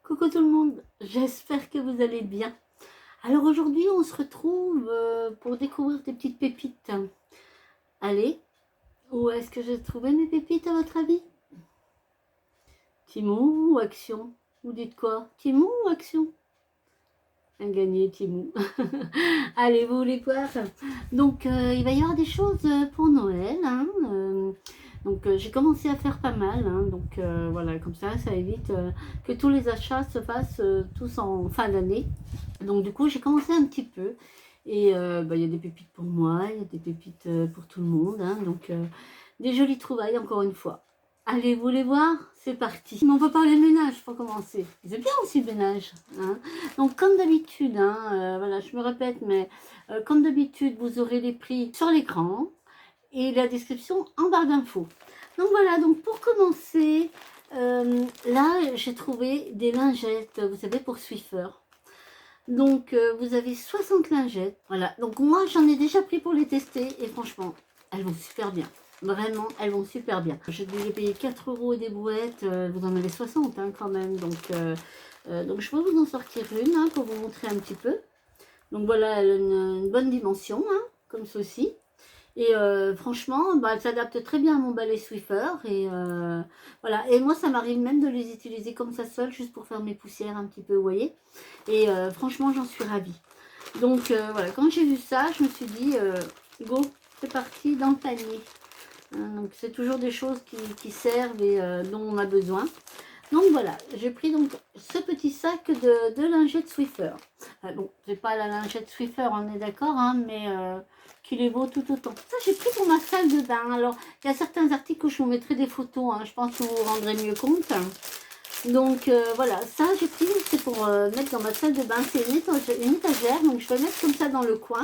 Coucou tout le monde, j'espère que vous allez bien. Alors aujourd'hui on se retrouve pour découvrir des petites pépites. Allez, où est-ce que j'ai trouvé mes pépites à votre avis? Timon ou Action? Vous dites quoi? Timon ou Action? Un gagné Timon. Allez, vous voulez voir? Donc il va y avoir des choses pour Noël. Donc j'ai commencé à faire pas mal. Donc voilà, comme ça évite que tous les achats se fassent tous en fin d'année. Donc du coup j'ai commencé un petit peu. Et il y a des pépites pour moi, il y a des pépites pour tout le monde. Donc des jolies trouvailles encore une fois. Allez, vous voulez voir? C'est parti. Mais on peut parler de ménage pour commencer. C'est bien aussi le ménage. Donc comme d'habitude, voilà, je me répète, mais comme d'habitude, vous aurez les prix sur l'écran et la description en barre d'infos. Donc voilà, donc pour commencer, là j'ai trouvé des lingettes, vous savez, pour Swiffer. Donc vous avez 60 lingettes. Voilà, donc moi j'en ai déjà pris pour les tester et franchement, elles vont super bien. Vraiment, elles vont super bien. J'ai payé 4 € des brouettes, vous en avez 60 quand même. Donc je vais vous en sortir une pour vous montrer un petit peu. Donc voilà, elle a une bonne dimension, comme ceci. Et franchement, elle s'adapte très bien à mon balai Swiffer. Et voilà. Et moi, ça m'arrive même de les utiliser comme ça seul, juste pour faire mes poussières un petit peu, vous voyez. Et franchement, j'en suis ravie. Donc voilà, quand j'ai vu ça, je me suis dit, go, c'est parti dans le panier. Donc c'est toujours des choses qui servent et dont on a besoin. Donc voilà, j'ai pris donc ce petit sac de lingettes Swiffer. Bon, c'est pas la lingette Swiffer, on est d'accord, mais qui les vaut tout autant. Ça, j'ai pris pour ma salle de bain. Alors, il y a certains articles où je vous mettrai des photos, je pense que vous vous rendrez mieux compte. Donc voilà, ça j'ai pris, c'est pour mettre dans ma salle de bain. C'est une étagère, donc je vais mettre comme ça dans le coin.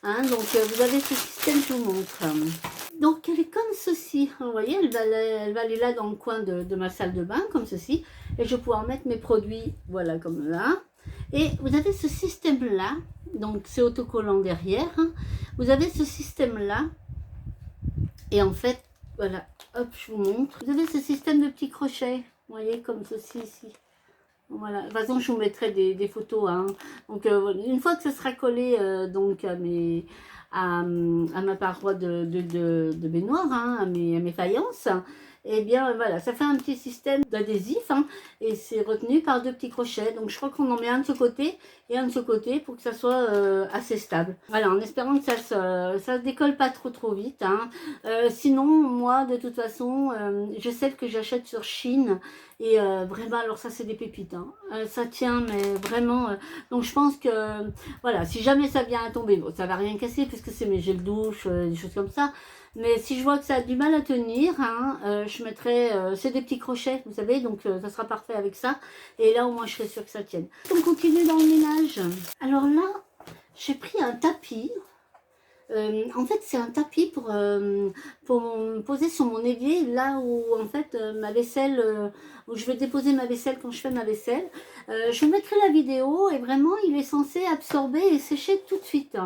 Donc vous avez ce système, je vous montre. Donc elle est comme ceci, vous voyez, elle va aller là dans le coin de ma salle de bain, comme ceci. Et je vais pouvoir mettre mes produits, voilà, comme là. Et vous avez ce système-là, donc c'est autocollant derrière. Vous avez ce système-là. Et en fait, voilà, hop, je vous montre. Vous avez ce système de petits crochets, vous voyez, comme ceci ici. Voilà, de toute façon, je vous mettrai des photos. Donc, une fois que ce sera collé donc à ma paroi de baignoire, à mes faïences, et bien voilà, ça fait un petit système d'adhésif et c'est retenu par 2 petits crochets. Donc, je crois qu'on en met un de ce côté et un de ce côté pour que ça soit assez stable. Voilà, en espérant que ça se décolle pas trop vite. Sinon, moi, de toute façon, je sais que j'achète sur Chine. Et vraiment, alors ça c'est des pépites, ça tient, mais vraiment, donc je pense que, voilà, si jamais ça vient à tomber, bon, ça va rien casser puisque c'est mes gels douche, des choses comme ça, mais si je vois que ça a du mal à tenir, je mettrai, c'est des petits crochets, vous savez, donc ça sera parfait avec ça, et là au moins je serai sûre que ça tienne. On continue dans le ménage. Alors là, j'ai pris un tapis. En fait, c'est un tapis pour me poser sur mon évier, là où en fait ma vaisselle, où je vais déposer ma vaisselle quand je fais ma vaisselle. Je vous mettrai la vidéo et vraiment, il est censé absorber et sécher tout de suite.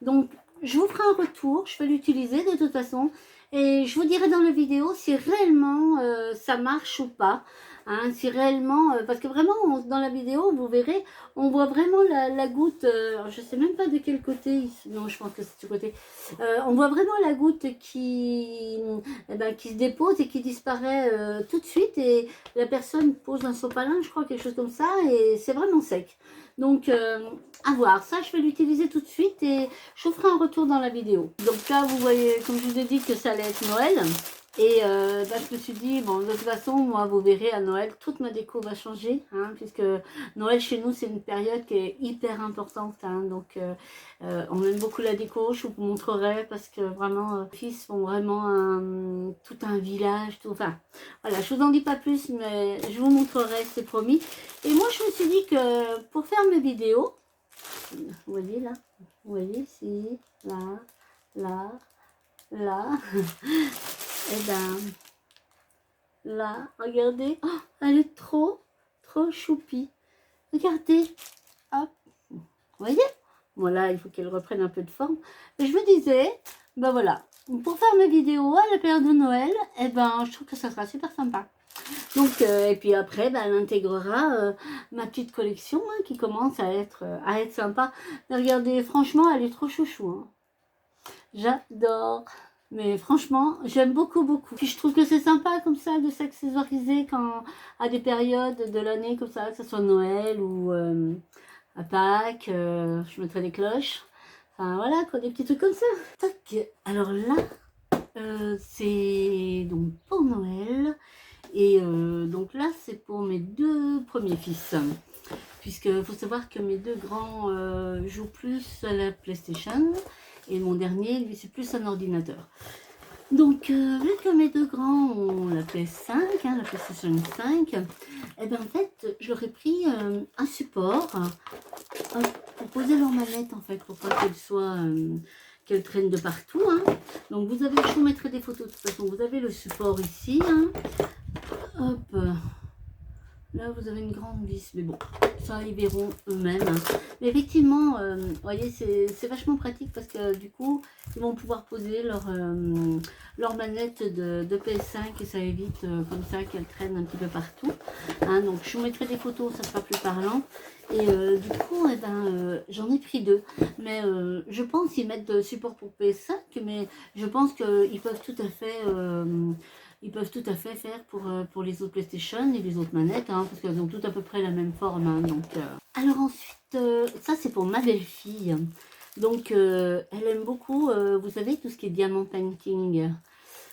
Donc, je vous ferai un retour, je vais l'utiliser de toute façon et je vous dirai dans la vidéo si réellement ça marche ou pas. Si réellement, parce que vraiment dans la vidéo vous verrez, on voit vraiment la goutte, je sais même pas de quel côté, non je pense que c'est du côté, on voit vraiment la goutte qui se dépose et qui disparaît tout de suite et la personne pose un sopalin, je crois, quelque chose comme ça, et c'est vraiment sec. Donc à voir, ça je vais l'utiliser tout de suite et je vous ferai un retour dans la vidéo. Donc là vous voyez, comme je vous ai dit, que ça allait être Noël. Et je me suis dit, bon, de toute façon, moi, vous verrez, à Noël, toute ma déco va changer, puisque Noël, chez nous, c'est une période qui est hyper importante, donc on aime beaucoup la déco, je vous montrerai, parce que vraiment, les fils font vraiment tout un village, tout, enfin, voilà, je vous en dis pas plus, mais je vous montrerai, c'est promis. Et moi, je me suis dit que, pour faire mes vidéos, vous voyez là, vous voyez ici, là, là, là, et ben là, regardez, oh, elle est trop choupie. Regardez, hop, vous voyez? Voilà, il faut qu'elle reprenne un peu de forme. Et je me disais, ben voilà, pour faire mes vidéos à la période de Noël, et ben je trouve que ça sera super sympa. Donc, et puis après, ben, elle intégrera ma petite collection hein, qui commence à être sympa. Mais regardez, franchement, elle est trop chouchou. Hein. J'adore. Mais franchement, j'aime beaucoup, beaucoup. Puis je trouve que c'est sympa comme ça de s'accessoiriser quand à des périodes de l'année comme ça, que ce soit Noël ou à Pâques, je mettrai des cloches. Enfin voilà, quoi, des petits trucs comme ça. Tac. Alors là, c'est donc pour Noël. Et donc là, c'est pour mes deux premiers fils. Puisque faut savoir que mes deux grands jouent plus à la PlayStation. Et mon dernier, lui, c'est plus un ordinateur. Donc, vu que mes deux grands ont la PS5, hein, la PlayStation 5, et ben en fait, j'aurais pris un support pour poser leur manette, en fait, pour pas qu'elle soit... qu'elle traîne de partout. Hein. Donc, vous avez, je vous mettrai des photos de toute façon. Vous avez le support ici. Hein. Hop. Là, vous avez une grande vis, mais bon, ça, ils verront eux-mêmes. Hein. Mais effectivement, vous voyez, c'est vachement pratique parce que du coup, ils vont pouvoir poser leur manette de PS5 et ça évite comme ça qu'elle traîne un petit peu partout. Hein, donc, je vous mettrai des photos, ça sera plus parlant. Et du coup, eh ben, j'en ai pris deux. Mais je pense qu'ils mettent de support pour PS5, mais je pense qu'ils peuvent tout à fait... ils peuvent tout à fait faire pour les autres PlayStation et les autres manettes, hein, parce qu'elles ont toutes à peu près la même forme. Hein, donc, Alors ensuite, ça c'est pour ma belle-fille. Donc elle aime beaucoup, vous savez, tout ce qui est diamant painting.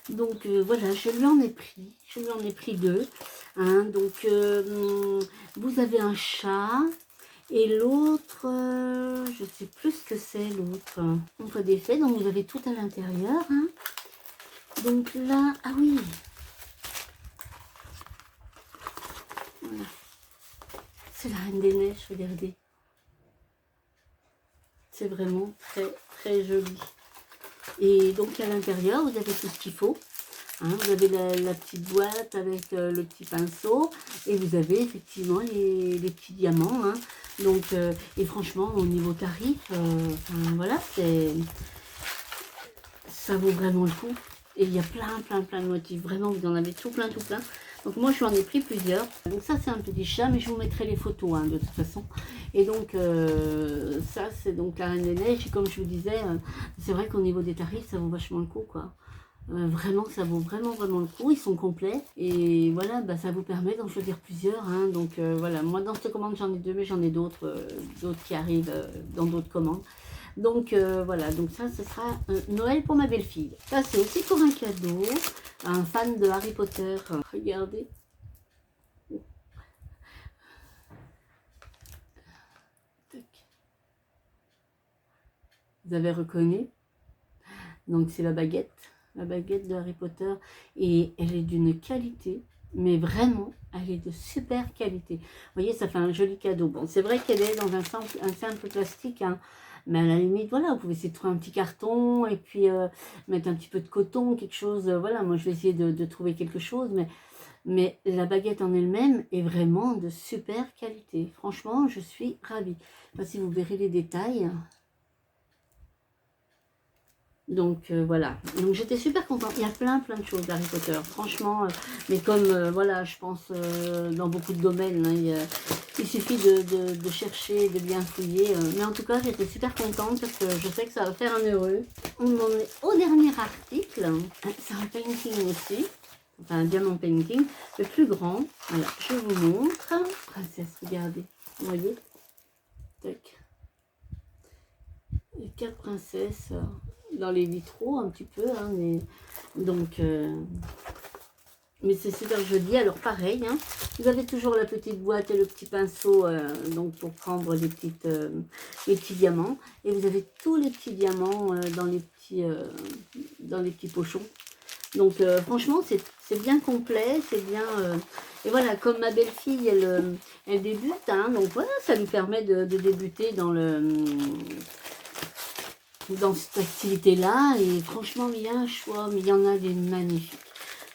Donc voilà, je lui en ai pris. Je lui en ai pris deux. Hein, donc vous avez un chat. Et l'autre, je sais plus ce que c'est l'autre. Donc des faits, donc vous avez tout à l'intérieur. Hein. Donc là, ah oui. Voilà. C'est la Reine des Neiges, regardez. C'est vraiment très très joli. Et donc à l'intérieur, vous avez tout ce qu'il faut. Hein, vous avez la petite boîte avec le petit pinceau. Et vous avez effectivement les petits diamants. Hein. Donc, et franchement, au niveau tarif, enfin, voilà, ça vaut vraiment le coup. Et il y a plein de motifs. Vraiment, vous en avez tout plein. Donc moi, je lui en ai pris plusieurs. Donc ça, c'est un petit chat, mais je vous mettrai les photos hein, de toute façon. Et donc, ça, c'est donc la Reine des Neiges. Et comme je vous disais, c'est vrai qu'au niveau des tarifs, ça vaut vachement le coup, quoi. Vraiment, ça vaut vraiment le coup. Ils sont complets. Et voilà, bah, ça vous permet d'en choisir plusieurs. Hein. Donc voilà, moi, dans cette commande, j'en ai deux, mais j'en ai d'autres qui arrivent dans d'autres commandes. Donc voilà, donc ça, ce sera Noël pour ma belle-fille. Ça, c'est aussi pour un cadeau. Un fan de Harry Potter. Regardez. Vous avez reconnu? Donc c'est la baguette de Harry Potter. Et elle est d'une qualité, mais vraiment, elle est de super qualité. Vous voyez, ça fait un joli cadeau. Bon, c'est vrai qu'elle est dans un simple plastique, hein. Mais à la limite, voilà, vous pouvez essayer de trouver un petit carton et puis mettre un petit peu de coton, quelque chose. Voilà, moi je vais essayer de trouver quelque chose, mais la baguette en elle-même est vraiment de super qualité. Franchement, je suis ravie. Enfin, si vous verrez les détails. Donc voilà, donc j'étais super contente. Il y a plein de choses d'Harry Potter, franchement, mais comme voilà, je pense dans beaucoup de domaines, hein, il suffit de chercher, de bien fouiller. Mais en tout cas, j'étais super contente parce que je sais que ça va faire un heureux. On en est au dernier article, c'est un painting aussi, enfin un diamant painting, le plus grand. Voilà, je vous montre. Princesse, regardez, vous voyez, tac. Les 4 princesses dans les vitraux un petit peu, hein, mais donc mais c'est super joli. Alors pareil, hein, vous avez toujours la petite boîte et le petit pinceau donc pour prendre les petits diamants, et vous avez tous les petits diamants dans les petits pochons. Donc franchement, c'est bien complet, c'est bien... et voilà, comme ma belle-fille, elle débute, hein, donc voilà, ça lui permet de débuter dans cette activité-là. Et franchement, il y a un choix, mais il y en a des magnifiques.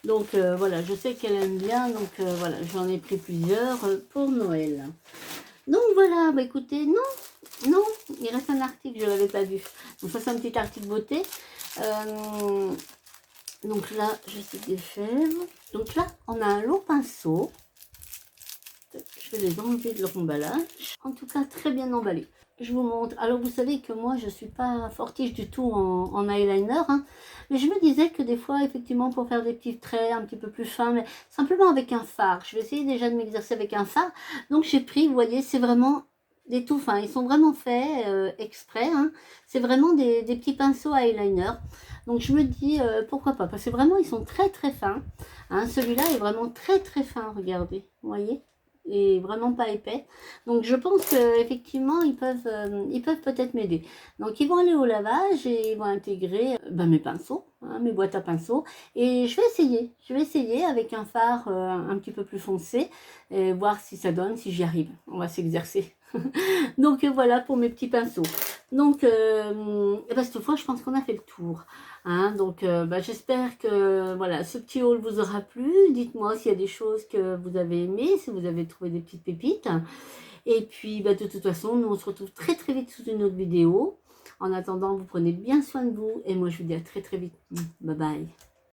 Donc voilà, je sais qu'elle aime bien, donc voilà, j'en ai pris plusieurs pour Noël. Donc voilà, bah écoutez, non, il reste un article, je ne l'avais pas vu. Donc ça, c'est un petit article beauté. Donc là, je sais défaire. Donc là, on a un long pinceau. Je vais les enlever de leur emballage. En tout cas, très bien emballé. Je vous montre. Alors, vous savez que moi, je ne suis pas fortiche du tout en eyeliner. Hein. Mais je me disais que des fois, effectivement, pour faire des petits traits un petit peu plus fins, mais simplement avec un fard. Je vais essayer déjà de m'exercer avec un fard. Donc, j'ai pris, vous voyez, c'est vraiment des tout fins. Ils sont vraiment faits exprès. Hein. C'est vraiment des petits pinceaux à eyeliner. Donc, je me dis, pourquoi pas. Parce que vraiment, ils sont très, très fins. Hein. Celui-là est vraiment très, très fin. Regardez, vous voyez, et vraiment pas épais. Donc je pense qu'effectivement ils peuvent peut-être m'aider. Donc ils vont aller au lavage et ils vont intégrer mes pinceaux, hein, mes boîtes à pinceaux. Et je vais essayer avec un fard un petit peu plus foncé, et voir si ça donne, si j'y arrive. On va s'exercer. Donc voilà pour mes petits pinceaux. Donc cette fois je pense qu'on a fait le tour. Hein, donc j'espère que voilà, ce petit haul vous aura plu. Dites-moi s'il y a des choses que vous avez aimées, si vous avez trouvé des petites pépites. Et puis de toute façon, nous on se retrouve très très vite sous une autre vidéo. En attendant, vous prenez bien soin de vous et moi je vous dis à très très vite. Bye bye.